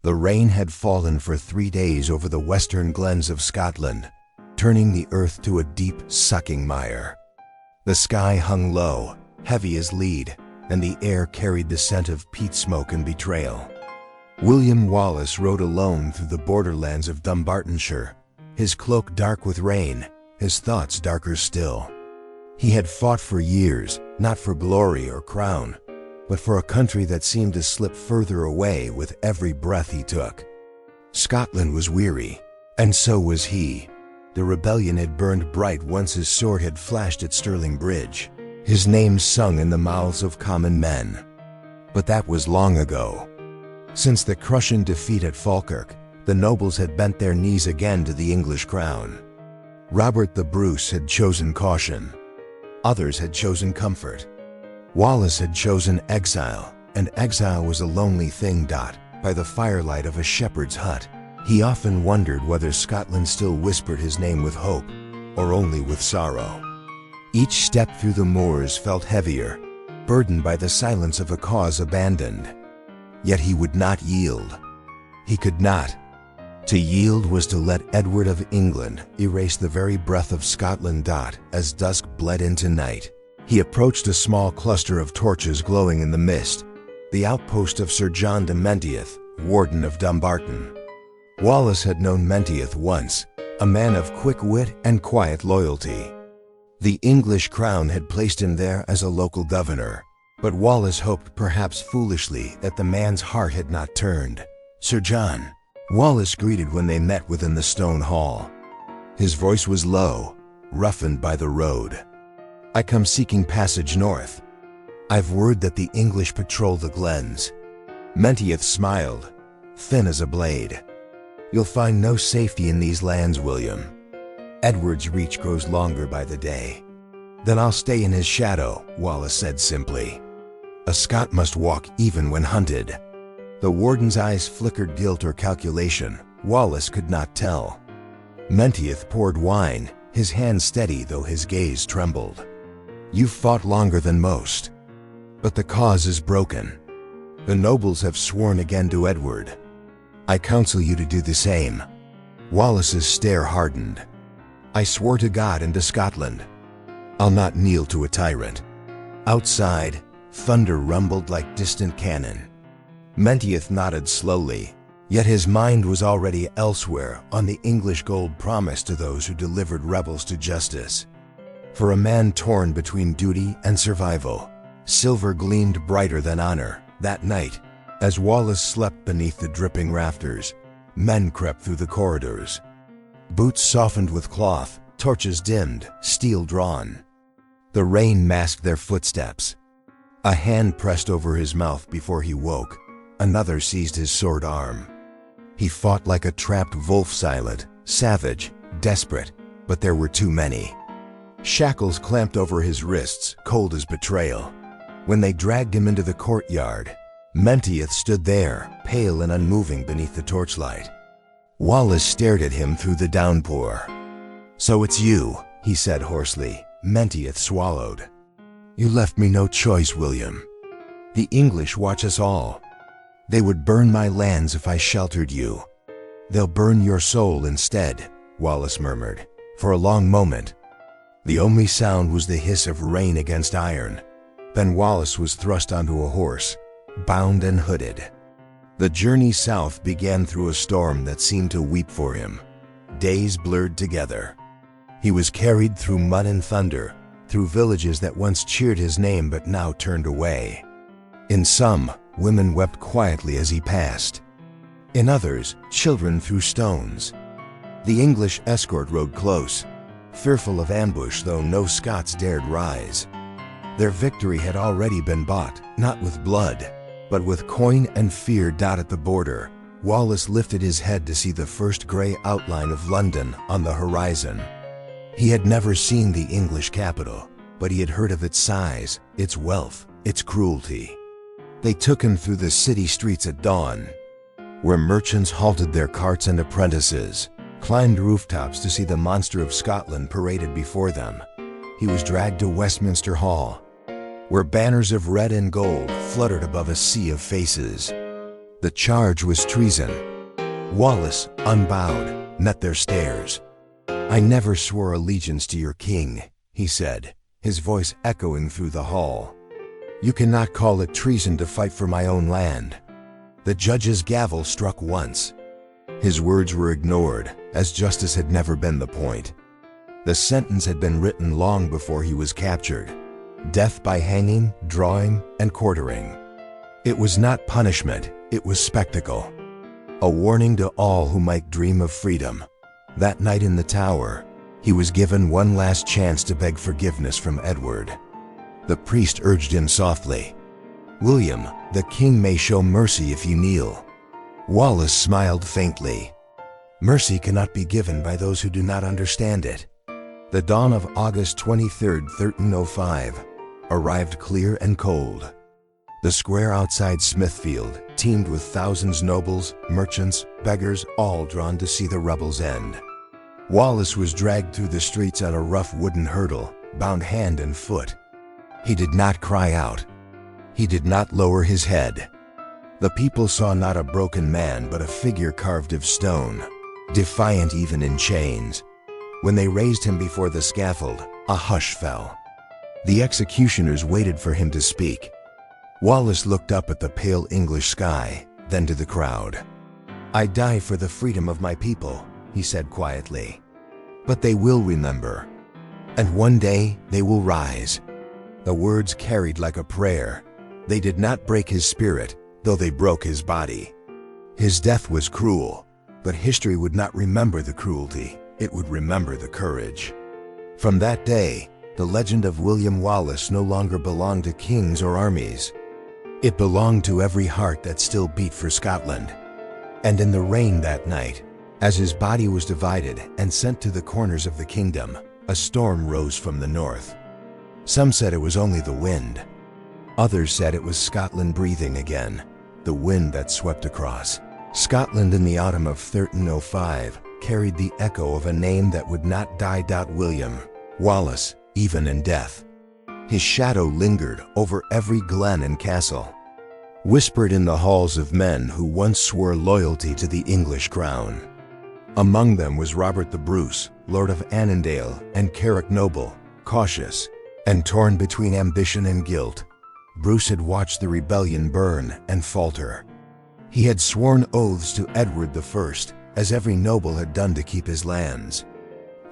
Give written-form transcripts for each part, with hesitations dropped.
The rain had fallen for 3 days over the western glens of Scotland, turning the earth to a deep, sucking mire. The sky hung low, heavy as lead, and the air carried the scent of peat smoke and betrayal. William Wallace rode alone through the borderlands of Dumbartonshire, his cloak dark with rain, his thoughts darker still. He had fought for years, not for glory or crown, but for a country that seemed to slip further away with every breath he took. Scotland was weary, and so was he. The rebellion had burned bright once his sword had flashed at Stirling Bridge, his name sung in the mouths of common men. But that was long ago. Since the crushing defeat at Falkirk, the nobles had bent their knees again to the English crown. Robert the Bruce had chosen caution. Others had chosen comfort. Wallace had chosen exile, and exile was a lonely thing. By the firelight of a shepherd's hut, he often wondered whether Scotland still whispered his name with hope, or only with sorrow. Each step through the moors felt heavier, burdened by the silence of a cause abandoned. Yet he would not yield. He could not. To yield was to let Edward of England erase the very breath of Scotland. As dusk bled into night, he approached a small cluster of torches glowing in the mist, the outpost of Sir John de Menteith, Warden of Dumbarton. Wallace had known Menteith once, a man of quick wit and quiet loyalty. The English crown had placed him there as a local governor, but Wallace hoped, perhaps foolishly, that the man's heart had not turned. "Sir John," Wallace greeted when they met within the stone hall. His voice was low, roughened by the road. "I come seeking passage north. I've word that the English patrol the glens." Menteith smiled, thin as a blade. "You'll find no safety in these lands, William. Edward's reach grows longer by the day." "Then I'll stay in his shadow," Wallace said simply. A Scot must walk even when hunted. The warden's eyes flickered guilt or calculation. Wallace could not tell. Menteith poured wine, his hand steady though his gaze trembled. "You've fought longer than most. But the cause is broken. The nobles have sworn again to Edward. I counsel you to do the same." Wallace's stare hardened. "I swore to God and to Scotland. I'll not kneel to a tyrant." Outside, thunder rumbled like distant cannon. Menteith nodded slowly, yet his mind was already elsewhere, on the English gold promised to those who delivered rebels to justice. For a man torn between duty and survival, silver gleamed brighter than honor. That night, as Wallace slept beneath the dripping rafters, men crept through the corridors. Boots softened with cloth, torches dimmed, steel drawn. The rain masked their footsteps. A hand pressed over his mouth before he woke. Another seized his sword arm. He fought like a trapped wolf, silent, savage, desperate, but there were too many. Shackles clamped over his wrists, cold as betrayal. When they dragged him into the courtyard, Menteith stood there, pale and unmoving beneath the torchlight. Wallace stared at him through the downpour. "So it's you," he said hoarsely. Menteith swallowed. "You left me no choice, William. The English watch us all. They would burn my lands if I sheltered you." "They'll burn your soul instead," Wallace murmured. For a long moment, the only sound was the hiss of rain against iron. Then Wallace was thrust onto a horse, bound and hooded. The journey south began through a storm that seemed to weep for him. Days blurred together. He was carried through mud and thunder, through villages that once cheered his name but now turned away. In some, women wept quietly as he passed. In others, children threw stones. The English escort rode close, fearful of ambush though no Scots dared rise. Their victory had already been bought, not with blood, but with coin and fear. At the border, Wallace lifted his head to see the first gray outline of London on the horizon. He had never seen the English capital, but he had heard of its size, its wealth, its cruelty. They took him through the city streets at dawn, where merchants halted their carts and apprentices, climbed rooftops to see the monster of Scotland paraded before them. He was dragged to Westminster Hall, where banners of red and gold fluttered above a sea of faces. The charge was treason. Wallace, unbowed, met their stares. "I never swore allegiance to your king," he said, his voice echoing through the hall. "You cannot call it treason to fight for my own land." The judge's gavel struck once. His words were ignored, as justice had never been the point. The sentence had been written long before he was captured. Death by hanging, drawing, and quartering. It was not punishment, it was spectacle. A warning to all who might dream of freedom. That night in the tower, he was given one last chance to beg forgiveness from Edward. The priest urged him softly, "William, the king may show mercy if you kneel." Wallace smiled faintly. Mercy cannot be given by those who do not understand it. The dawn of August 23, 1305, arrived clear and cold. The square outside Smithfield teemed with thousands nobles, merchants, beggars, all drawn to see the rebels' end. Wallace was dragged through the streets on a rough wooden hurdle, bound hand and foot. He did not cry out. He did not lower his head. The people saw not a broken man but a figure carved of stone, defiant even in chains. When they raised him before the scaffold, a hush fell. The executioners waited for him to speak. Wallace looked up at the pale English sky, then to the crowd. "I die for the freedom of my people," he said quietly. "But they will remember. And one day they will rise." The words carried like a prayer. They did not break his spirit, though they broke his body. His death was cruel, but history would not remember the cruelty. It would remember the courage. From that day, the legend of William Wallace no longer belonged to kings or armies. It belonged to every heart that still beat for Scotland. And in the rain that night, as his body was divided and sent to the corners of the kingdom, a storm rose from the north. Some said it was only the wind. Others said it was Scotland breathing again, the wind that swept across. Scotland in the autumn of 1305 carried the echo of a name that would not die. William Wallace, even in death. His shadow lingered over every glen and castle, whispered in the halls of men who once swore loyalty to the English crown. Among them was Robert the Bruce, Lord of Annandale and Carrick Noble, cautious and torn between ambition and guilt. Bruce had watched the rebellion burn and falter. He had sworn oaths to Edward I, as every noble had done to keep his lands.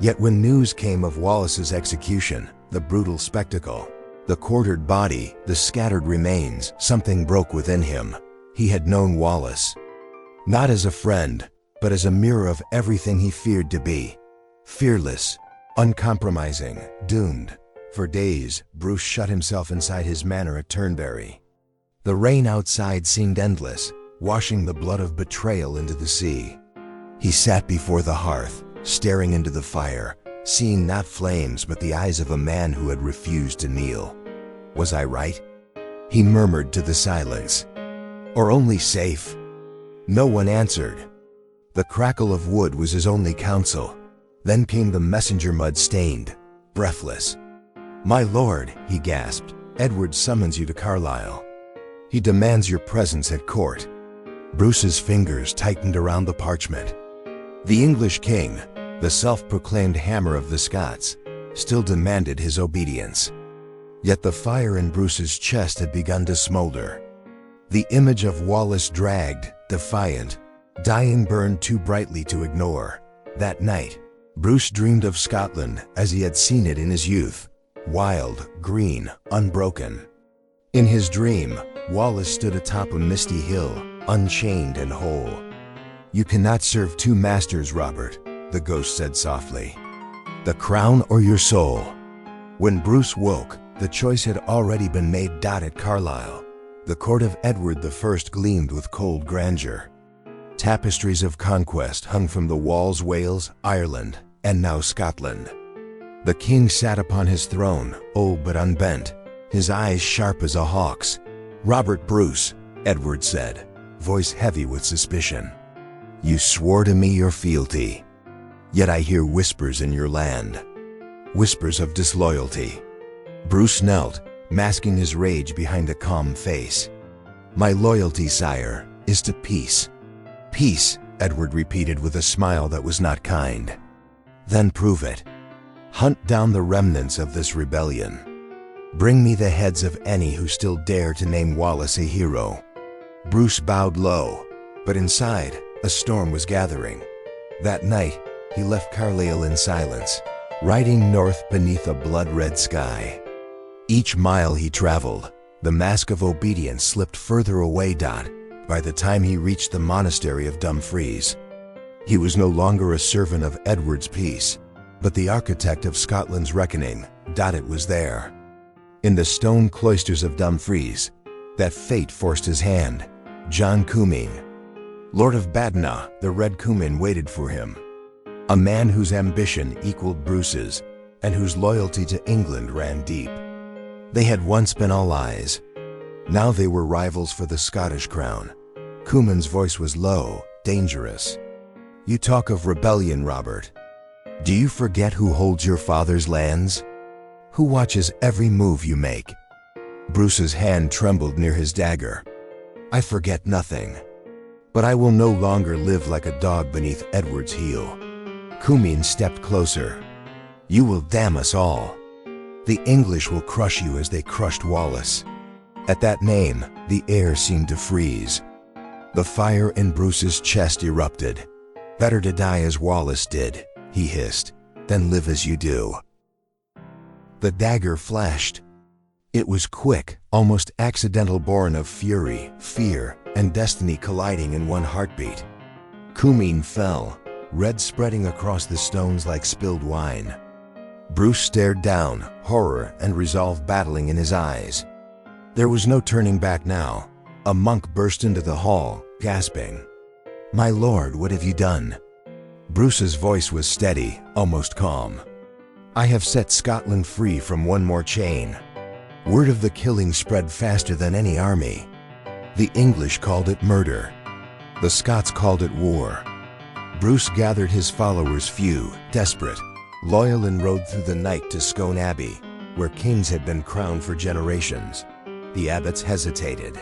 Yet when news came of Wallace's execution, the brutal spectacle, the quartered body, the scattered remains, something broke within him. He had known Wallace, not as a friend, but as a mirror of everything he feared to be. Fearless, uncompromising, doomed. For days, Bruce shut himself inside his manor at Turnberry. The rain outside seemed endless, washing the blood of betrayal into the sea. He sat before the hearth, staring into the fire, seeing not flames but the eyes of a man who had refused to kneel. Was I right? He murmured to the silence. Or only safe? No one answered. The crackle of wood was his only counsel. Then came the messenger, mud-stained, breathless. "My lord," he gasped, "Edward summons you to Carlisle. He demands your presence at court." Bruce's fingers tightened around the parchment. The English king, the self-proclaimed hammer of the Scots, still demanded his obedience. Yet the fire in Bruce's chest had begun to smolder. The image of Wallace dragged, defiant, dying burned too brightly to ignore. That night, Bruce dreamed of Scotland as he had seen it in his youth. Wild, green, unbroken. In his dream, Wallace stood atop a misty hill, unchained and whole. "You cannot serve two masters, Robert," the ghost said softly. "The crown or your soul." When Bruce woke, the choice had already been made. At Carlisle, the court of Edward I gleamed with cold grandeur. Tapestries of conquest hung from the walls. Wales, Ireland, and now Scotland. The king sat upon his throne, old but unbent, his eyes sharp as a hawk's. "Robert Bruce," Edward said, voice heavy with suspicion. "You swore to me your fealty. Yet I hear whispers in your land. Whispers of disloyalty." Bruce knelt, masking his rage behind a calm face. "My loyalty, sire, is to peace. Peace, Edward repeated with a smile that was not kind. Then prove it. Hunt down the remnants of this rebellion. Bring me the heads of any who still dare to name Wallace a hero. Bruce bowed low, but inside, a storm was gathering. That night, he left Carlisle in silence, riding north beneath a blood-red sky. Each mile he traveled, the mask of obedience slipped further away. By the time he reached the monastery of Dumfries, he was no longer a servant of Edward's peace, but the architect of Scotland's reckoning. It was there, in the stone cloisters of Dumfries, that fate forced his hand. John Comyn, Lord of Badenoch, the Red Comyn, waited for him. A man whose ambition equaled Bruce's, and whose loyalty to England ran deep. They had once been allies. Now they were rivals for the Scottish crown. Comyn's voice was low, dangerous. You talk of rebellion, Robert. Do you forget who holds your father's lands? Who watches every move you make? Bruce's hand trembled near his dagger. I forget nothing. But I will no longer live like a dog beneath Edward's heel. Comyn stepped closer. You will damn us all. The English will crush you as they crushed Wallace. At that name, the air seemed to freeze. The fire in Bruce's chest erupted. Better to die as Wallace did, he hissed, than live as you do. The dagger flashed. It was quick, almost accidental, born of fury, fear, and destiny colliding in one heartbeat. Comyn fell, red spreading across the stones like spilled wine. Bruce stared down, horror and resolve battling in his eyes. There was no turning back now. A monk burst into the hall, gasping. My lord, what have you done? Bruce's voice was steady, almost calm. I have set Scotland free from one more chain. Word of the killing spread faster than any army. The English called it murder. The Scots called it war. Bruce gathered his followers, few, desperate, loyal, and rode through the night to Scone Abbey, where kings had been crowned for generations. The abbots hesitated.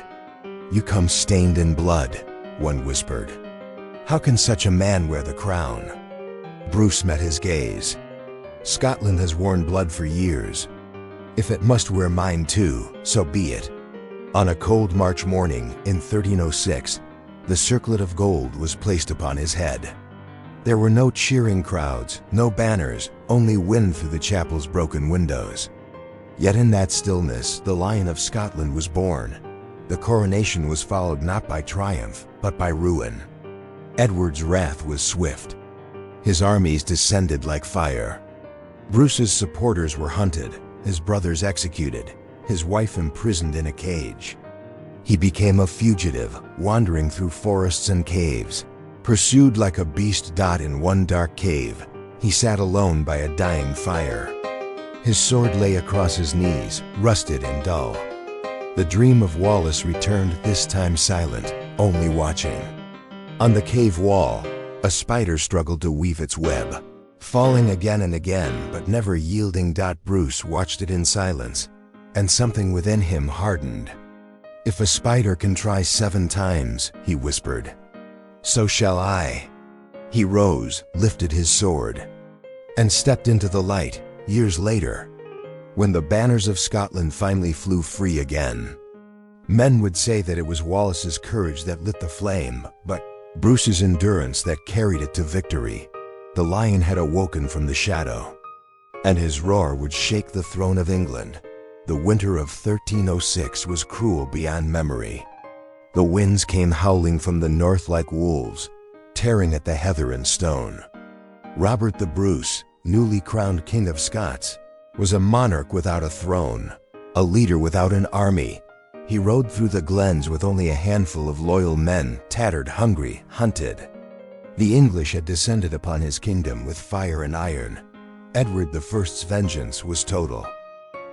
You come stained in blood, one whispered. How can such a man wear the crown? Bruce met his gaze. Scotland has worn blood for years. If it must wear mine too, so be it. On a cold March morning in 1306, the circlet of gold was placed upon his head. There were no cheering crowds, no banners, only wind through the chapel's broken windows. Yet in that stillness, the Lion of Scotland was born. The coronation was followed not by triumph, but by ruin. Edward's wrath was swift. His armies descended like fire. Bruce's supporters were hunted, his brothers executed, his wife imprisoned in a cage. He became a fugitive, wandering through forests and caves. Pursued like a beast. In one dark cave, he sat alone by a dying fire. His sword lay across his knees, rusted and dull. The dream of Wallace returned, this time silent, only watching. On the cave wall, a spider struggled to weave its web, falling again and again, but never yielding. Bruce watched it in silence, and something within him hardened. If a spider can try 7 times, he whispered, so shall I. He rose, lifted his sword, and stepped into the light. Years later, when the banners of Scotland finally flew free again, men would say that it was Wallace's courage that lit the flame, but Bruce's endurance that carried it to victory. The lion had awoken from the shadow, and his roar would shake the throne of England. The winter of 1306 was cruel beyond memory. The winds came howling from the north like wolves, tearing at the heather and stone. Robert the Bruce, newly crowned King of Scots, was a monarch without a throne, a leader without an army. He rode through the glens with only a handful of loyal men, tattered, hungry, hunted. The English had descended upon his kingdom with fire and iron. Edward I's vengeance was total.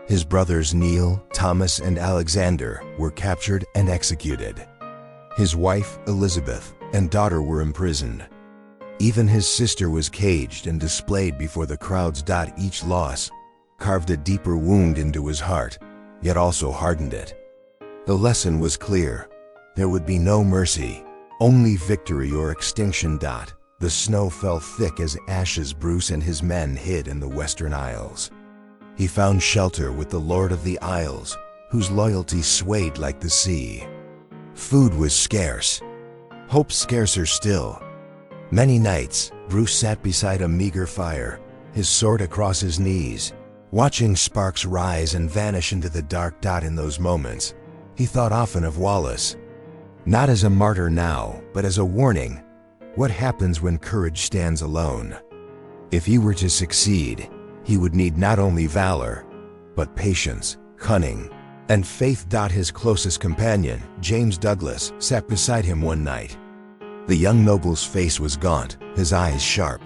His brothers Neil, Thomas, and Alexander were captured and executed. His wife, Elizabeth, and daughter were imprisoned. Even his sister was caged and displayed before the crowds. Each loss carved a deeper wound into his heart, yet also hardened it. The lesson was clear. There would be no mercy, only victory or extinction. The snow fell thick as ashes. Bruce and his men hid in the Western Isles. He found shelter with the Lord of the Isles, whose loyalty swayed like the sea. Food was scarce, hope scarcer still. Many nights, Bruce sat beside a meager fire, his sword across his knees, watching sparks rise and vanish into the dark. In those moments, he thought often of Wallace. Not as a martyr now, but as a warning. What happens when courage stands alone? If he were to succeed, he would need not only valor, but patience, cunning, and faith. His closest companion, James Douglas, sat beside him one night. The young noble's face was gaunt, his eyes sharp.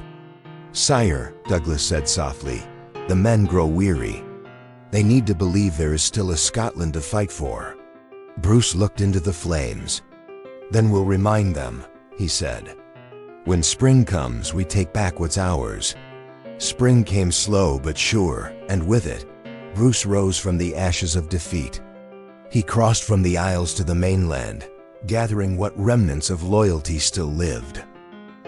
"Sire," Douglas said softly, "the men grow weary. They need to believe there is still a Scotland to fight for." Bruce looked into the flames. "Then we'll remind them," he said. "When spring comes, we take back what's ours." Spring came slow but sure, and with it, Bruce rose from the ashes of defeat. He crossed from the Isles to the mainland, gathering what remnants of loyalty still lived.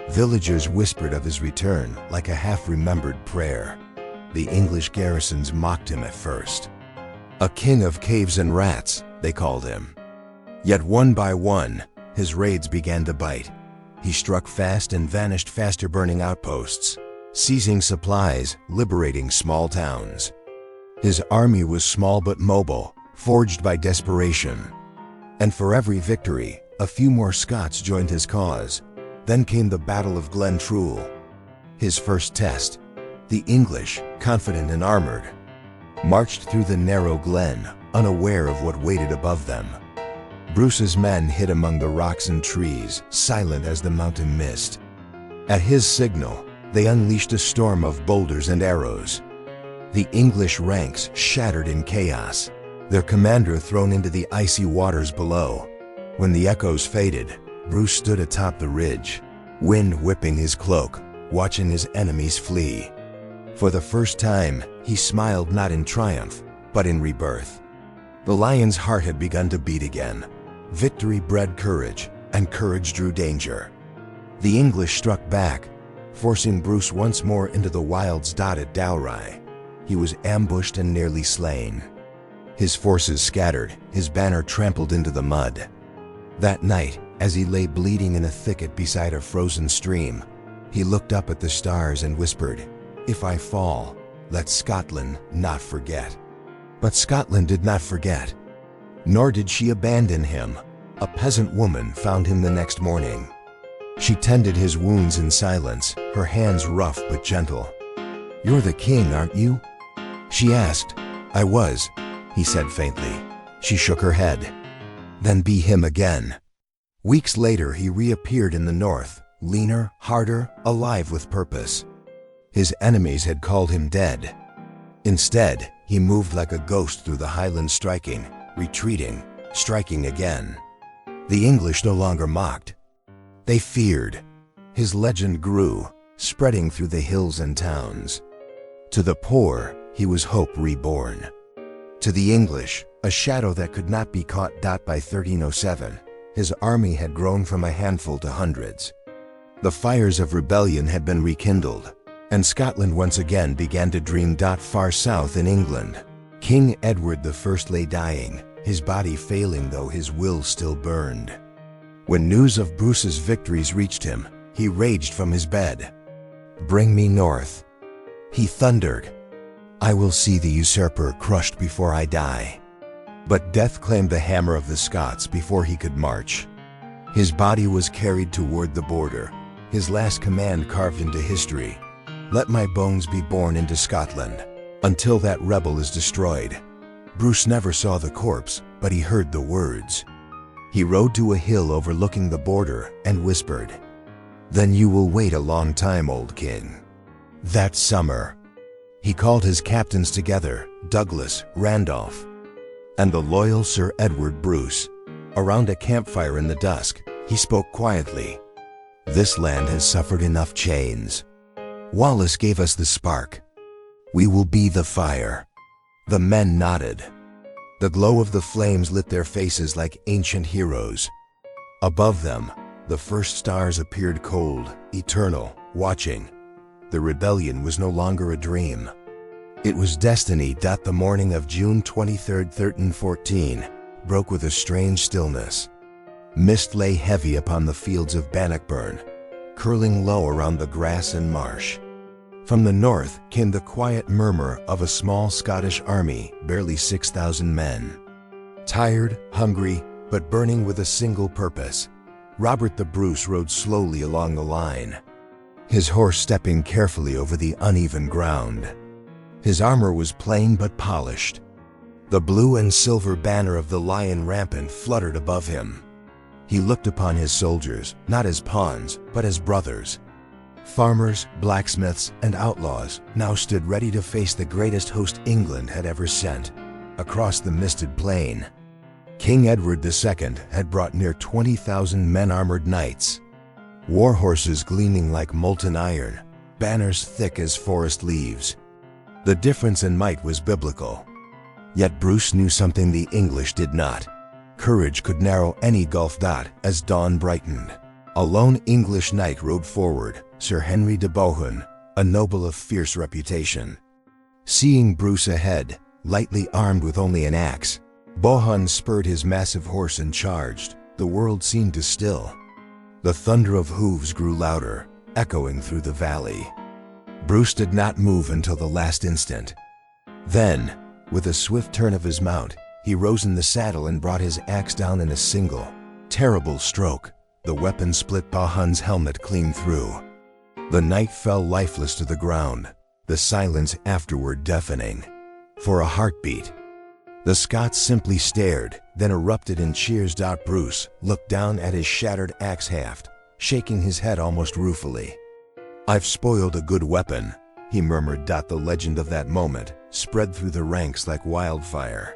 Villagers whispered of his return like a half-remembered prayer. The English garrisons mocked him at first. A king of caves and rats, they called him. Yet one by one, his raids began to bite. He struck fast and vanished faster, burning outposts, seizing supplies, liberating small towns. His army was small but mobile, forged by desperation. And for every victory, a few more Scots joined his cause. Then came the Battle of Glentrool. His first test. The English, confident and armored, marched through the narrow glen, unaware of what waited above them. Bruce's men hid among the rocks and trees, silent as the mountain mist. At his signal, they unleashed a storm of boulders and arrows. The English ranks shattered in chaos, their commander thrown into the icy waters below. When the echoes faded, Bruce stood atop the ridge, wind whipping his cloak, watching his enemies flee. For the first time, he smiled not in triumph, but in rebirth. The lion's heart had begun to beat again. Victory bred courage, and courage drew danger. The English struck back, forcing Bruce once more into the wilds. At Dowry, he was ambushed and nearly slain. His forces scattered, his banner trampled into the mud. That night, as he lay bleeding in a thicket beside a frozen stream, he looked up at the stars and whispered, "If I fall, let Scotland not forget." But Scotland did not forget, nor did she abandon him. A peasant woman found him the next morning. She tended his wounds in silence, her hands rough but gentle. "You're the king, aren't you?" she asked. "I was," he said faintly. She shook her head. "Then be him again." Weeks later, he reappeared in the north, leaner, harder, alive with purpose. His enemies had called him dead. Instead, he moved like a ghost through the highlands, striking, retreating, striking again. The English no longer mocked. They feared. His legend grew, spreading through the hills and towns. To the poor, he was hope reborn. To the English, a shadow that could not be caught. By 1307, his army had grown from a handful to hundreds. The fires of rebellion had been rekindled, and Scotland once again began to dream. Far south in England, King Edward I lay dying, his body failing though his will still burned. When news of Bruce's victories reached him, he raged from his bed. "Bring me north," he thundered. "I will see the usurper crushed before I die." But death claimed the hammer of the Scots before he could march. His body was carried toward the border, his last command carved into history: "Let my bones be borne into Scotland, until that rebel is destroyed." Bruce never saw the corpse, but he heard the words. He rode to a hill overlooking the border and whispered, "Then you will wait a long time, old king." That summer, he called his captains together, Douglas, Randolph, and the loyal Sir Edward Bruce. Around a campfire in the dusk, he spoke quietly. "This land has suffered enough chains. Wallace gave us the spark. We will be the fire." The men nodded. The glow of the flames lit their faces like ancient heroes. Above them, the first stars appeared cold, eternal, watching. The rebellion was no longer a dream. It was destiny. The morning of June 23, 1314, broke with a strange stillness. Mist lay heavy upon the fields of Bannockburn, curling low around the grass and marsh. From the north came the quiet murmur of a small Scottish army, barely 6,000 men. Tired, hungry, but burning with a single purpose, Robert the Bruce rode slowly along the line, his horse stepping carefully over the uneven ground. His armor was plain but polished. The blue and silver banner of the lion rampant fluttered above him. He looked upon his soldiers, not as pawns, but as brothers. Farmers, blacksmiths, and outlaws now stood ready to face the greatest host England had ever sent, across the misted plain. King Edward II had brought near 20,000 men-armored knights, war horses gleaming like molten iron, banners thick as forest leaves. The difference in might was biblical. Yet Bruce knew something the English did not. Courage could narrow any gulf. As dawn brightened, a lone English knight rode forward, Sir Henry de Bohun, a noble of fierce reputation. Seeing Bruce ahead, lightly armed with only an axe, Bohun spurred his massive horse and charged. The world seemed to still. The thunder of hooves grew louder, echoing through the valley. Bruce did not move until the last instant. Then, with a swift turn of his mount, he rose in the saddle and brought his axe down in a single, terrible stroke. The weapon split Bohun's helmet clean through. The knight fell lifeless to the ground, the silence afterward deafening. For a heartbeat, the Scots simply stared, then erupted in cheers. Bruce looked down at his shattered axe haft, shaking his head almost ruefully. "I've spoiled a good weapon," he murmured. The legend of that moment spread through the ranks like wildfire.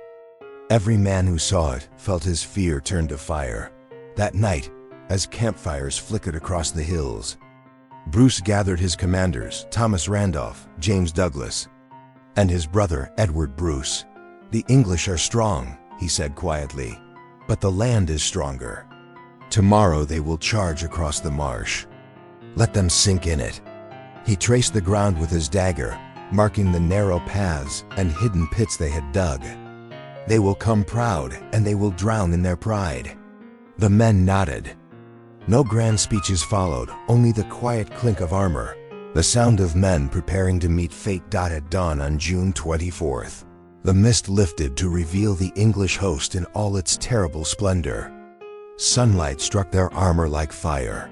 Every man who saw it felt his fear turn to fire. That night, as campfires flickered across the hills, Bruce gathered his commanders, Thomas Randolph, James Douglas, and his brother Edward Bruce. "The English are strong," he said quietly, "but the land is stronger. Tomorrow they will charge across the marsh. Let them sink in it." He traced the ground with his dagger, marking the narrow paths and hidden pits they had dug. "They will come proud, and they will drown in their pride." The men nodded. No grand speeches followed, only the quiet clink of armor, the sound of men preparing to meet fate. At dawn on June 24th, the mist lifted to reveal the English host in all its terrible splendor. Sunlight struck their armor like fire.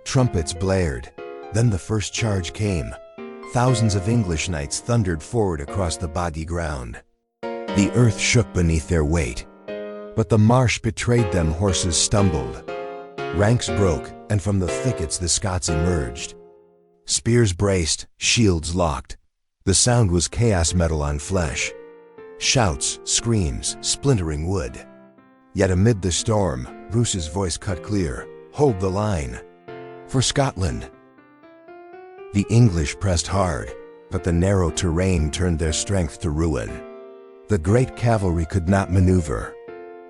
Trumpets blared. Then the first charge came. Thousands of English knights thundered forward across the boggy ground. The earth shook beneath their weight. But the marsh betrayed them. Horses stumbled. Ranks broke, and from the thickets the Scots emerged. Spears braced, shields locked. The sound was chaos metal on flesh. Shouts, screams, splintering wood. Yet amid the storm, Bruce's voice cut clear. "Hold the line. For Scotland." The English pressed hard, but the narrow terrain turned their strength to ruin. The great cavalry could not maneuver.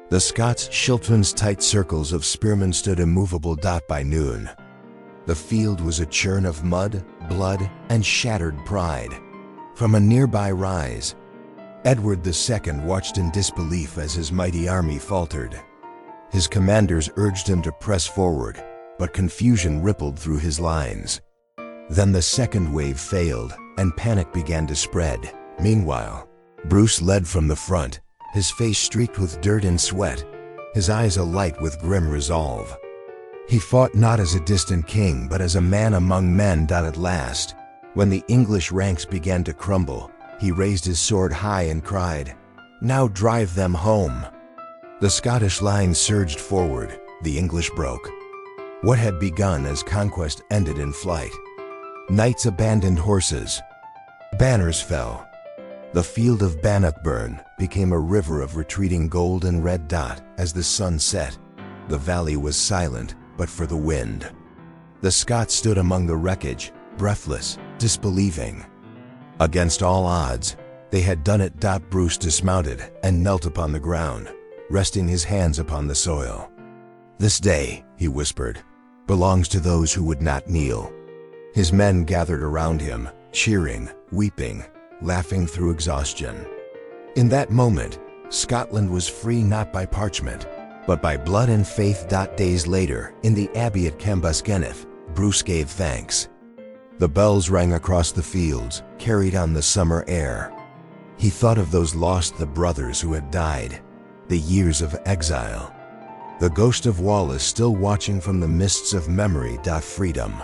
The Scots' schiltron's tight circles of spearmen stood immovable. By noon, the field was a churn of mud, blood, and shattered pride. From a nearby rise, Edward II watched in disbelief as his mighty army faltered. His commanders urged him to press forward, but confusion rippled through his lines. Then the second wave failed, and panic began to spread. Meanwhile, Bruce led from the front, his face streaked with dirt and sweat, his eyes alight with grim resolve. He fought not as a distant king, but as a man among men. At last, when the English ranks began to crumble, he raised his sword high and cried, "Now drive them home." The Scottish line surged forward, the English broke. What had begun as conquest ended in flight. Knights abandoned horses. Banners fell. The field of Bannockburn became a river of retreating gold and red. As the sun set, the valley was silent, but for the wind. The Scots stood among the wreckage, breathless, disbelieving. Against all odds, they had done it. Bruce dismounted and knelt upon the ground, resting his hands upon the soil. "This day," he whispered, "belongs to those who would not kneel." His men gathered around him, cheering, weeping, laughing through exhaustion. In that moment, Scotland was free not by parchment, but by blood and faith. Days later, in the abbey at Cambuskenneth, Bruce gave thanks. The bells rang across the fields, carried on the summer air. He thought of those lost brothers who had died, the years of exile. The ghost of Wallace still watching from the mists of memory. Freedom,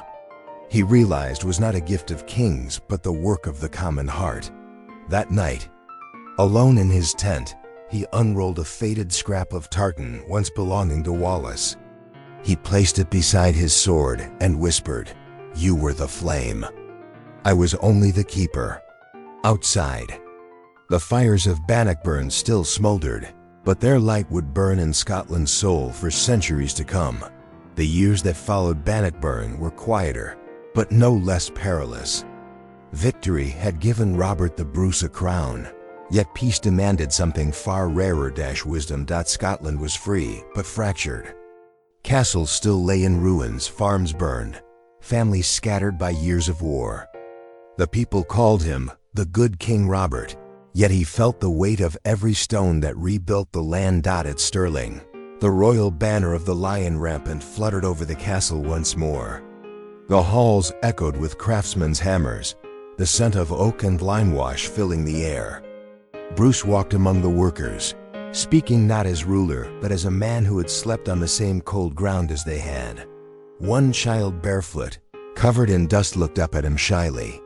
he realized, was not a gift of kings, but the work of the common heart. That night, alone in his tent, he unrolled a faded scrap of tartan once belonging to Wallace. He placed it beside his sword and whispered, "You were the flame. I was only the keeper." Outside, the fires of Bannockburn still smoldered, but their light would burn in Scotland's soul for centuries to come. The years that followed Bannockburn were quieter, but no less perilous. Victory had given Robert the Bruce a crown, yet peace demanded something far rarer. Wisdom. Scotland was free, but fractured. Castles still lay in ruins, farms burned, families scattered by years of war. The people called him the good King Robert, yet he felt the weight of every stone that rebuilt the land. At Stirling, the royal banner of the lion rampant fluttered over the castle once more. The halls echoed with craftsmen's hammers, the scent of oak and limewash filling the air. Bruce walked among the workers, speaking not as ruler, but as a man who had slept on the same cold ground as they had. One child, barefoot, covered in dust, looked up at him shyly.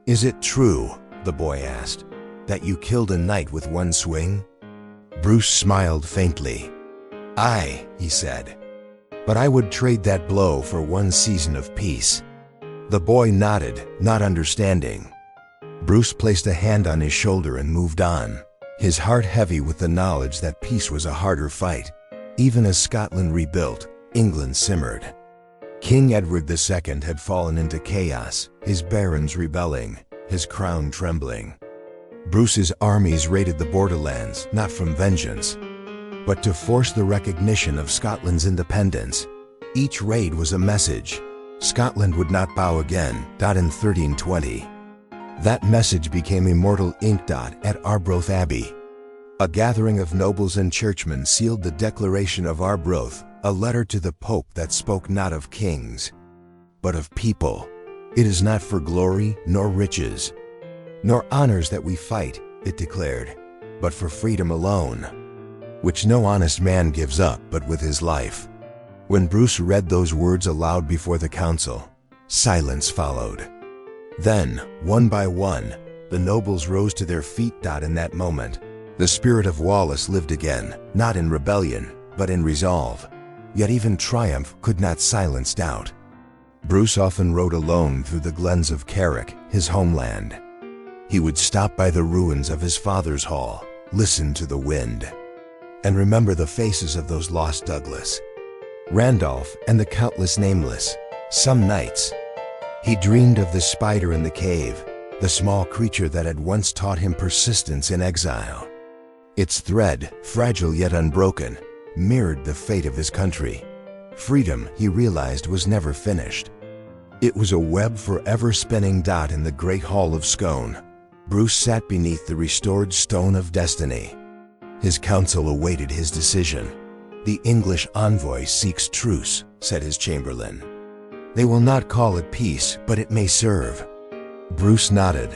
"Is it true," the boy asked, "that you killed a knight with one swing?" Bruce smiled faintly. "Aye," he said, "but I would trade that blow for one season of peace." The boy nodded, not understanding. Bruce placed a hand on his shoulder and moved on, his heart heavy with the knowledge that peace was a harder fight. Even as Scotland rebuilt, England simmered. King Edward II had fallen into chaos, his barons rebelling, his crown trembling. Bruce's armies raided the borderlands, not from vengeance, but to force the recognition of Scotland's independence. Each raid was a message. Scotland would not bow again. In 1320, that message became immortal ink. At Arbroath Abbey, a gathering of nobles and churchmen sealed the Declaration of Arbroath, a letter to the Pope that spoke not of kings, but of people. "It is not for glory, nor riches, nor honors that we fight," it declared, "but for freedom alone, which no honest man gives up but with his life." When Bruce read those words aloud before the council, silence followed. Then, one by one, the nobles rose to their feet. In that moment, the spirit of Wallace lived again, not in rebellion, but in resolve. Yet even triumph could not silence doubt. Bruce often rode alone through the glens of Carrick, his homeland. He would stop by the ruins of his father's hall, listen to the wind, and remember the faces of those lost Douglas, Randolph, and the countless nameless. Some nights, he dreamed of the spider in the cave, the small creature that had once taught him persistence in exile. Its thread, fragile yet unbroken, mirrored the fate of his country. Freedom, he realized, was never finished. It was a web forever spinning. In the great hall of Scone, Bruce sat beneath the restored stone of destiny. His council awaited his decision. "The English envoy seeks truce," said his chamberlain. "They will not call it peace, but it may serve." Bruce nodded.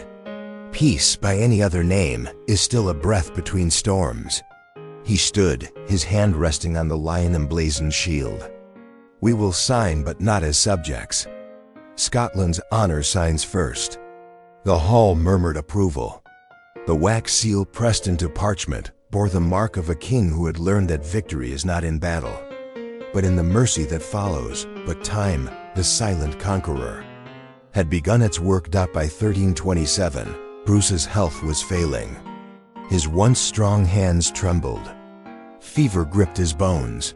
Peace, by any other name, is still a breath between storms. He stood, his hand resting on the lion-emblazoned shield. "We will sign, but not as subjects. Scotland's honor signs first." The hall murmured approval. The wax seal, pressed into parchment, bore the mark of a king who had learned that victory is not in battle, but in the mercy that follows. But time, the silent conqueror, had begun its work. By 1327, Bruce's health was failing. His once strong hands trembled. Fever gripped his bones.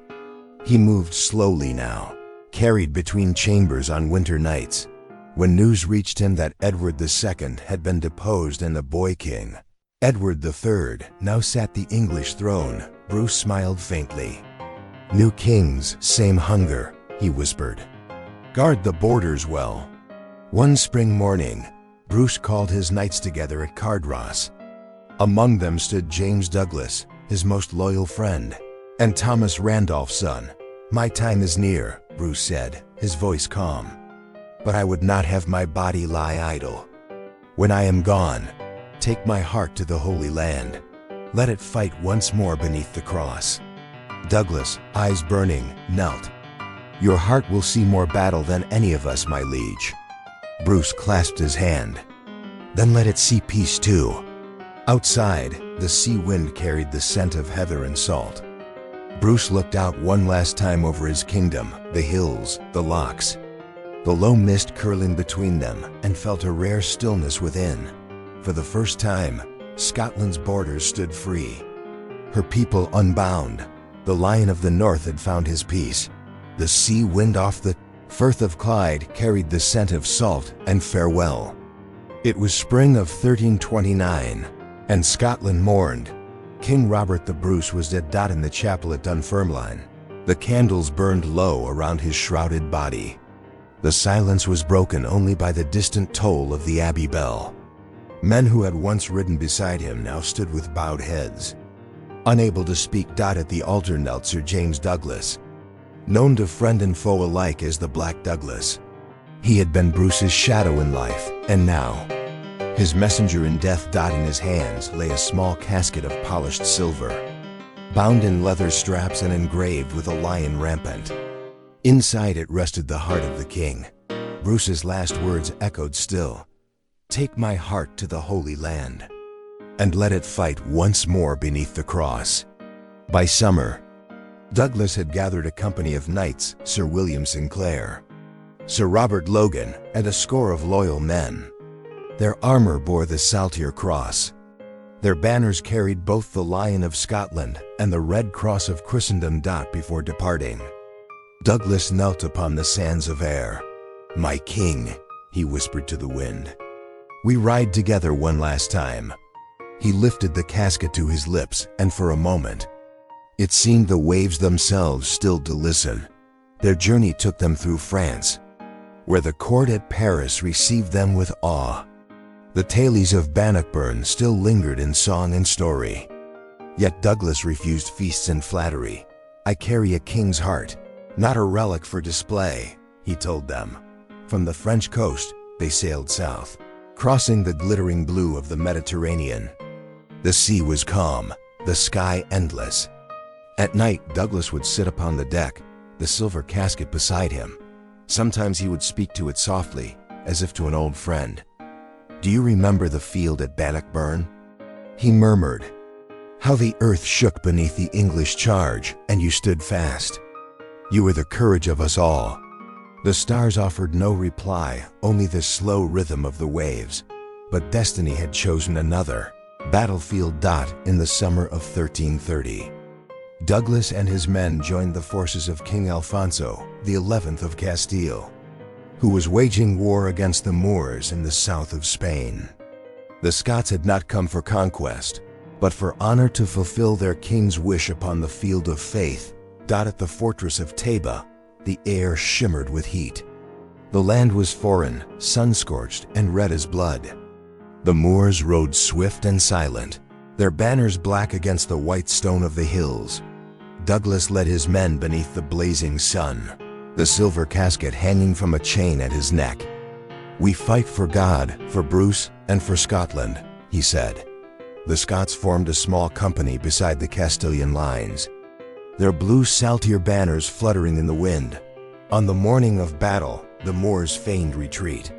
He moved slowly now, carried between chambers on winter nights. When news reached him that Edward II had been deposed and the boy king, Edward III, now sat the English throne, Bruce smiled faintly. New kings, same hunger, he whispered. Guard the borders well. One spring morning, Bruce called his knights together at Cardross. Among them stood James Douglas, his most loyal friend, and Thomas Randolph's son. My time is near, Bruce said, his voice calm. But I would not have my body lie idle. When I am gone, take my heart to the Holy Land. Let it fight once more beneath the cross. Douglas, eyes burning, knelt. Your heart will see more battle than any of us, my liege. Bruce clasped his hand. Then let it see peace too. Outside, the sea wind carried the scent of heather and salt. Bruce looked out one last time over his kingdom, the hills, the lochs, the low mist curling between them, and felt a rare stillness within. For the first time, Scotland's borders stood free. Her people unbound. The Lion of the North had found his peace. The sea wind off the Firth of Clyde carried the scent of salt and farewell. It was spring of 1329, and Scotland mourned. King Robert the Bruce was dead. In the chapel at Dunfermline, the candles burned low around his shrouded body. The silence was broken only by the distant toll of the abbey bell. Men who had once ridden beside him now stood with bowed heads. Unable to speak, at the altar knelt Sir James Douglas, known to friend and foe alike as the Black Douglas. He had been Bruce's shadow in life, and now, his messenger in death. In his hands lay a small casket of polished silver, bound in leather straps and engraved with a lion rampant. Inside it rested the heart of the king. Bruce's last words echoed still. Take my heart to the Holy Land, and let it fight once more beneath the cross. By summer, Douglas had gathered a company of knights, Sir William Sinclair, Sir Robert Logan, and a score of loyal men. Their armor bore the Saltire Cross. Their banners carried both the Lion of Scotland and the Red Cross of Christendom. Before departing, Douglas knelt upon the sands of Ayr. My king, he whispered to the wind. We ride together one last time. He lifted the casket to his lips, and for a moment, it seemed the waves themselves stilled to listen. Their journey took them through France, where the court at Paris received them with awe. The tales of Bannockburn still lingered in song and story. Yet Douglas refused feasts and flattery. I carry a king's heart, not a relic for display, he told them. From the French coast, they sailed south, crossing the glittering blue of the Mediterranean. The sea was calm, the sky endless. At night, Douglas would sit upon the deck, the silver casket beside him. Sometimes he would speak to it softly, as if to an old friend. Do you remember the field at Bannockburn? He murmured. How the earth shook beneath the English charge, and you stood fast. You were the courage of us all. The stars offered no reply, only the slow rhythm of the waves. But destiny had chosen another battlefield. In the summer of 1330, Douglas and his men joined the forces of King Alfonso, the 11th of Castile, who was waging war against the Moors in the south of Spain. The Scots had not come for conquest, but for honor, to fulfill their king's wish upon the field of faith. At the fortress of Taba, the air shimmered with heat. The land was foreign, sun-scorched, and red as blood. The Moors rode swift and silent, their banners black against the white stone of the hills. Douglas led his men beneath the blazing sun, the silver casket hanging from a chain at his neck. We fight for God, for Bruce, and for Scotland, he said. The Scots formed a small company beside the Castilian lines, their blue saltire banners fluttering in the wind. On the morning of battle, the Moors feigned retreat.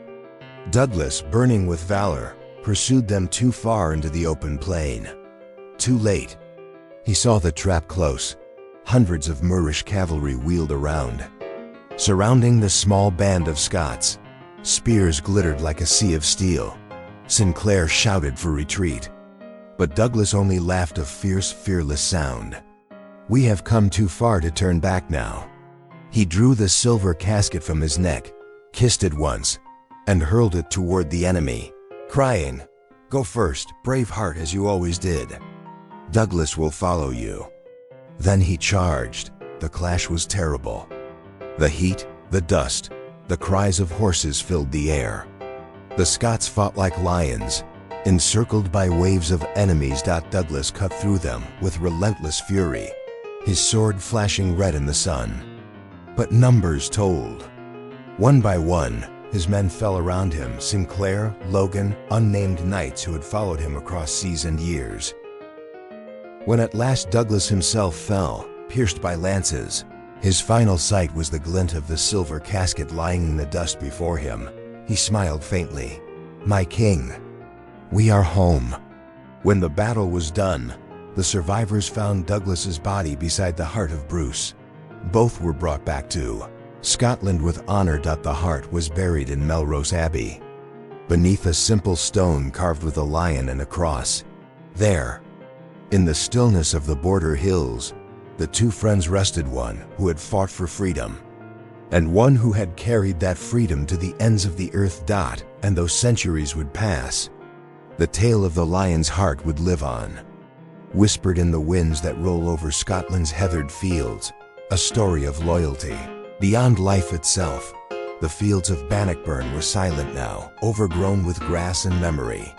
Douglas, burning with valor, pursued them too far into the open plain. Too late. He saw the trap close. Hundreds of Moorish cavalry wheeled around, surrounding the small band of Scots. Spears glittered like a sea of steel. Sinclair shouted for retreat, but Douglas only laughed a fierce, fearless sound. We have come too far to turn back now. He drew the silver casket from his neck, kissed it once, and hurled it toward the enemy, crying, Go first, brave heart, as you always did. Douglas will follow you. Then he charged, the clash was terrible. The heat, the dust, the cries of horses filled the air. The Scots fought like lions, encircled by waves of enemies. Douglas cut through them with relentless fury, his sword flashing red in the sun. But numbers told. One by one, his men fell around him: Sinclair, Logan, unnamed knights who had followed him across seas and years. When at last Douglas himself fell, pierced by lances, his final sight was the glint of the silver casket lying in the dust before him. He smiled faintly. "My king, we are home." When the battle was done, the survivors found Douglas's body beside the heart of Bruce. Both were brought back to Scotland with honor. The heart was buried in Melrose Abbey, beneath a simple stone carved with a lion and a cross. There, in the stillness of the border hills, the two friends rested, one who had fought for freedom, and one who had carried that freedom to the ends of the earth. And though centuries would pass, the tale of the lion's heart would live on, whispered in the winds that roll over Scotland's heathered fields, a story of loyalty. Beyond life itself, the fields of Bannockburn were silent now, overgrown with grass and memory.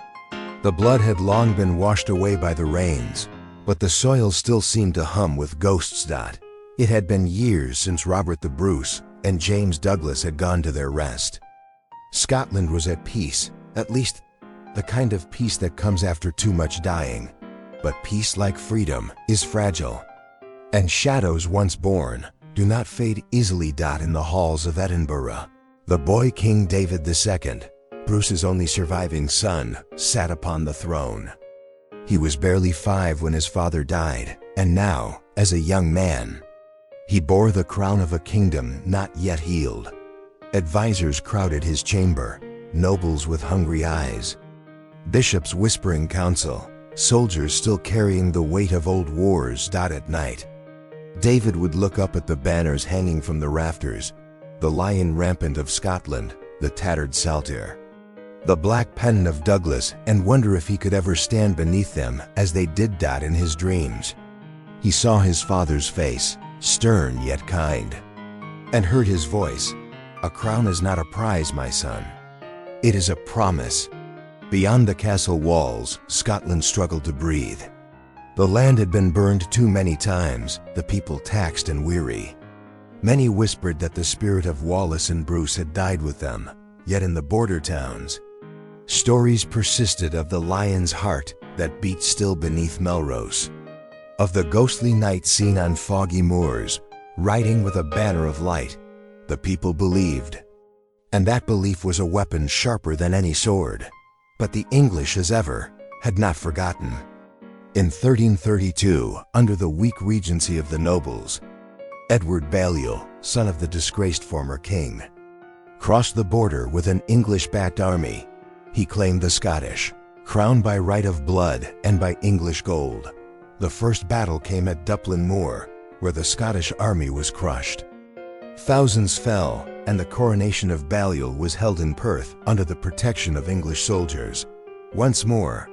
The blood had long been washed away by the rains, but the soil still seemed to hum with ghosts. It had been years since Robert the Bruce and James Douglas had gone to their rest. Scotland was at peace, at least the kind of peace that comes after too much dying. But peace, like freedom, is fragile, and shadows once born do not fade easily. In the halls of Edinburgh, the boy King David II, Bruce's only surviving son, sat upon the throne. He was barely 5 when his father died, and now, as a young man, he bore the crown of a kingdom not yet healed. Advisors crowded his chamber, nobles with hungry eyes, bishops whispering counsel, soldiers still carrying the weight of old wars. At night, David would look up at the banners hanging from the rafters: the lion rampant of Scotland, the tattered saltire, the black pennon of Douglas, and wonder if he could ever stand beneath them as they did. In his dreams, he saw his father's face, stern yet kind, and heard his voice: "A crown is not a prize, my son. It is a promise." Beyond the castle walls, Scotland struggled to breathe. The land had been burned too many times, the people taxed and weary. Many whispered that the spirit of Wallace and Bruce had died with them, yet in the border towns, stories persisted of the lion's heart that beat still beneath Melrose, of the ghostly knight seen on foggy moors, riding with a banner of light. The people believed, and that belief was a weapon sharper than any sword. But the English, as ever, had not forgotten. In 1332, under the weak regency of the nobles, Edward Balliol, son of the disgraced former king, crossed the border with an English-backed army. He claimed the Scottish crown by right of blood and by English gold. The first battle came at Duplin Moor, where the Scottish army was crushed. Thousands fell, and the coronation of Balliol was held in Perth under the protection of English soldiers. Once more,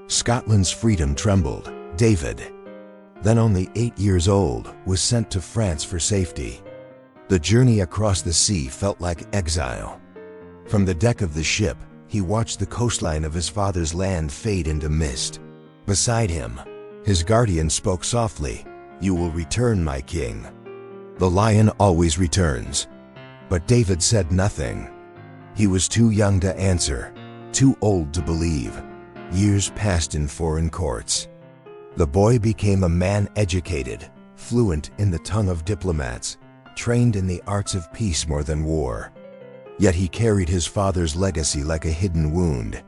Scotland's freedom trembled. David, then only 8 years old, was sent to France for safety. The journey across the sea felt like exile. From the deck of the ship, he watched the coastline of his father's land fade into mist. Beside him, his guardian spoke softly: "You will return, my king. The lion always returns." But David said nothing. He was too young to answer, too old to believe. Years passed in foreign courts. The boy became a man educated, fluent in the tongue of diplomats, trained in the arts of peace more than war. Yet he carried his father's legacy like a hidden wound.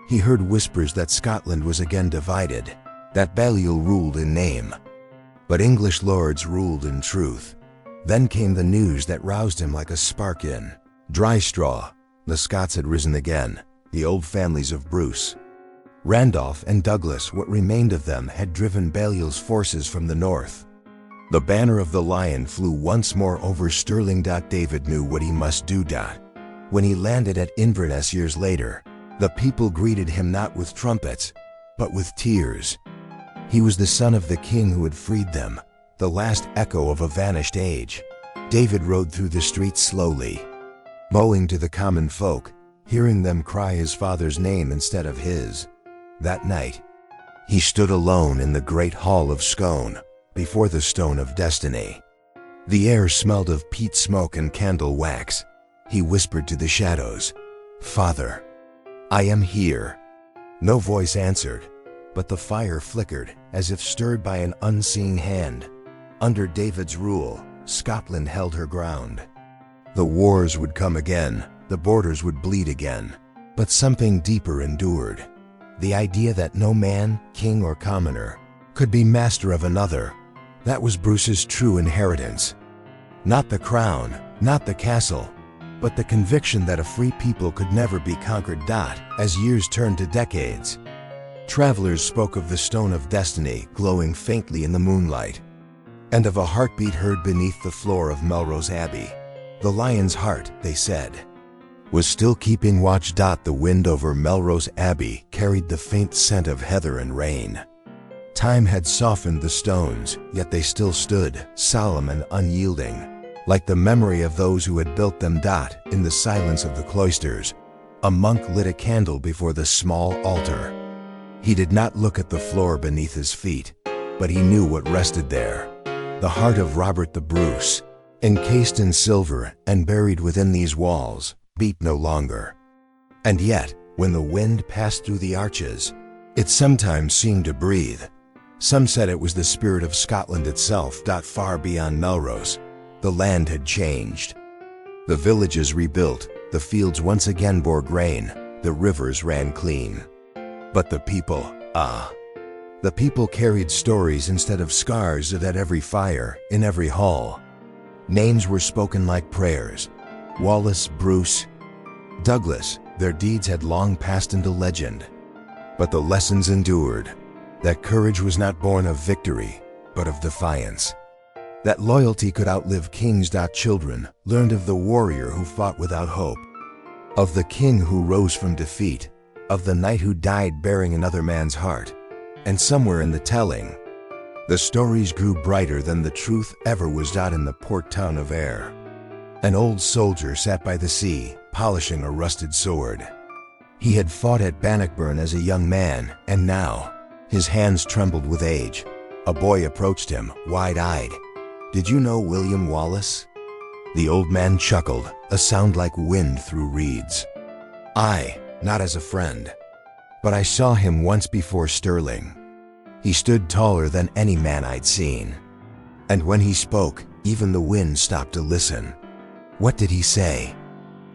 He heard whispers that Scotland was again divided, that Balliol ruled in name, but English lords ruled in truth. Then came the news that roused him like a spark in dry straw. The Scots had risen again, the old families of Bruce, Randolph, and Douglas. What remained of them had driven Balliol's forces from the north. The banner of the lion flew once more over Stirling. David knew what he must do. When he landed at Inverness years later, the people greeted him not with trumpets, but with tears. He was the son of the king who had freed them, the last echo of a vanished age. David rode through the streets slowly, bowing to the common folk, hearing them cry his father's name instead of his. That night, he stood alone in the great hall of Scone, before the stone of destiny. The air smelled of peat smoke and candle wax. He whispered to the shadows, "Father, I am here." No voice answered, but the fire flickered as if stirred by an unseen hand. Under David's rule, Scotland held her ground. The wars would come again, the borders would bleed again, but something deeper endured. The idea that no man, king or commoner, could be master of another. That was Bruce's true inheritance. Not the crown, not the castle, but the conviction that a free people could never be conquered. As years turned to decades, travelers spoke of the stone of destiny glowing faintly in the moonlight, and of a heartbeat heard beneath the floor of Melrose Abbey. The lion's heart, they said, was still keeping watch. The wind over Melrose Abbey carried the faint scent of heather and rain. Time had softened the stones, yet they still stood, solemn and unyielding, like the memory of those who had built them. In the silence of the cloisters, a monk lit a candle before the small altar. He did not look at the floor beneath his feet, but he knew what rested there. The heart of Robert the Bruce, encased in silver and buried within these walls, beat no longer. And yet, when the wind passed through the arches, it sometimes seemed to breathe. Some said it was the spirit of Scotland itself. Far beyond Melrose, the land had changed. The villages rebuilt, the fields once again bore grain, the rivers ran clean. But the people, the people carried stories instead of scars. At every fire, in every hall, names were spoken like prayers. Wallace, Bruce, Douglas, their deeds had long passed into legend. But the lessons endured, that courage was not born of victory, but of defiance. That loyalty could outlive kings. Children learned of the warrior who fought without hope, of the king who rose from defeat, of the knight who died bearing another man's heart. And somewhere in the telling, the stories grew brighter than the truth ever was. In the port town of Ayr, an old soldier sat by the sea, polishing a rusted sword. He had fought at Bannockburn as a young man, and now, his hands trembled with age. A boy approached him, wide-eyed. "Did you know William Wallace?" The old man chuckled, a sound like wind through reeds. "Aye, not as a friend, but I saw him once before Stirling. He stood taller than any man I'd seen. And when he spoke, even the wind stopped to listen." "What did he say?"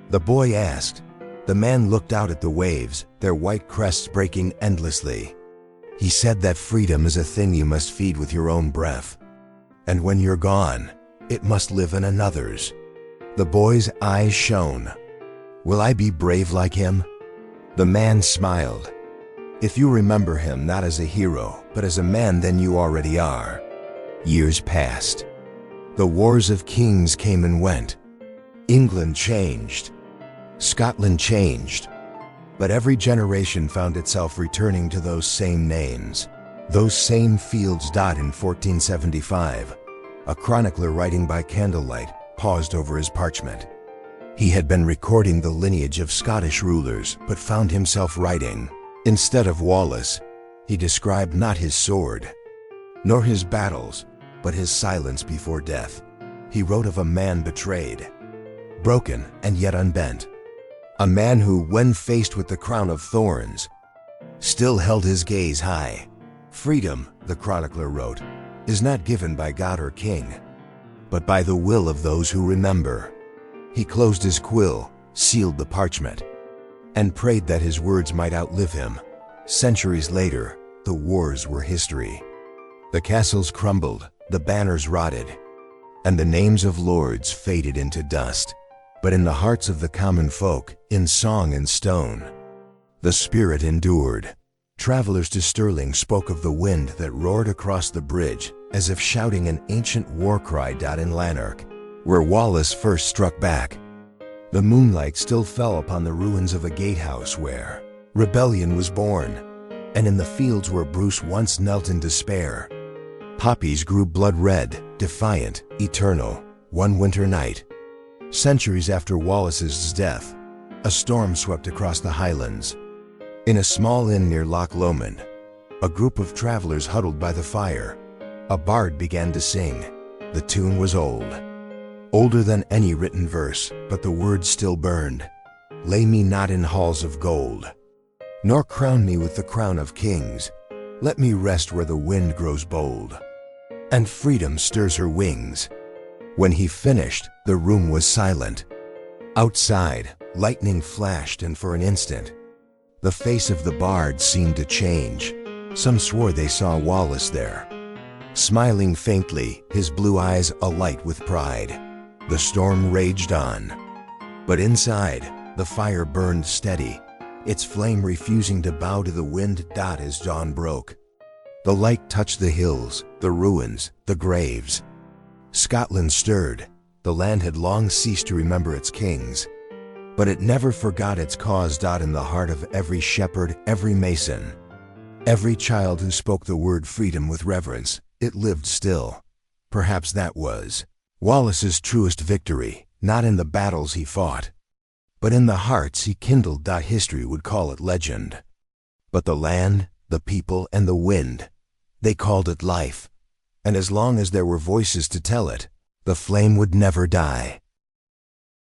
the boy asked. The man looked out at the waves, their white crests breaking endlessly. "He said that freedom is a thing you must feed with your own breath. And when you're gone, it must live in another's." The boy's eyes shone. "Will I be brave like him?" The man smiled. "If you remember him not as a hero, but as a man, then you already are." Years passed. The wars of kings came and went. England changed. Scotland changed. But every generation found itself returning to those same names, those same fields. In 1475, a chronicler writing by candlelight paused over his parchment. He had been recording the lineage of Scottish rulers, but found himself writing, instead of Wallace, he described not his sword, nor his battles, but his silence before death. He wrote of a man betrayed, broken and yet unbent. A man who, when faced with the crown of thorns, still held his gaze high. "Freedom," the chronicler wrote, "is not given by God or king, but by the will of those who remember." He closed his quill, sealed the parchment, and prayed that his words might outlive him. Centuries later, the wars were history. The castles crumbled, the banners rotted, and the names of lords faded into dust. But in the hearts of the common folk, in song and stone, the spirit endured. Travelers to Stirling spoke of the wind that roared across the bridge, as if shouting an ancient war cry. In Lanark, where Wallace first struck back, the moonlight still fell upon the ruins of a gatehouse where rebellion was born, and in the fields where Bruce once knelt in despair, Poppies grew blood red, defiant, eternal. One winter night, centuries after Wallace's death, a storm swept across the Highlands. In a small inn near Loch Lomond, a group of travelers huddled by the fire. A bard began to sing. The tune was old, older than any written verse, but the words still burned. Lay me not in halls of gold, nor crown me with the crown of kings. Let me rest where the wind grows bold, and freedom stirs her wings. When he finished, the room was silent. Outside, lightning flashed, and for an instant, the face of the bard seemed to change. Some swore they saw Wallace there, smiling faintly, his blue eyes alight with pride. The storm raged on, but inside, the fire burned steady, its flame refusing to bow to the wind. As dawn broke, the light touched the hills, the ruins, the graves. Scotland stirred. The land had long ceased to remember its kings, but it never forgot its cause. In the heart of every shepherd, every mason, every child who spoke the word freedom with reverence, it lived still. Perhaps that was Wallace's truest victory, not in the battles he fought, but in the hearts he kindled. History would call it legend, but the land, the people, and the wind, they called it life. And as long as there were voices to tell it, the flame would never die.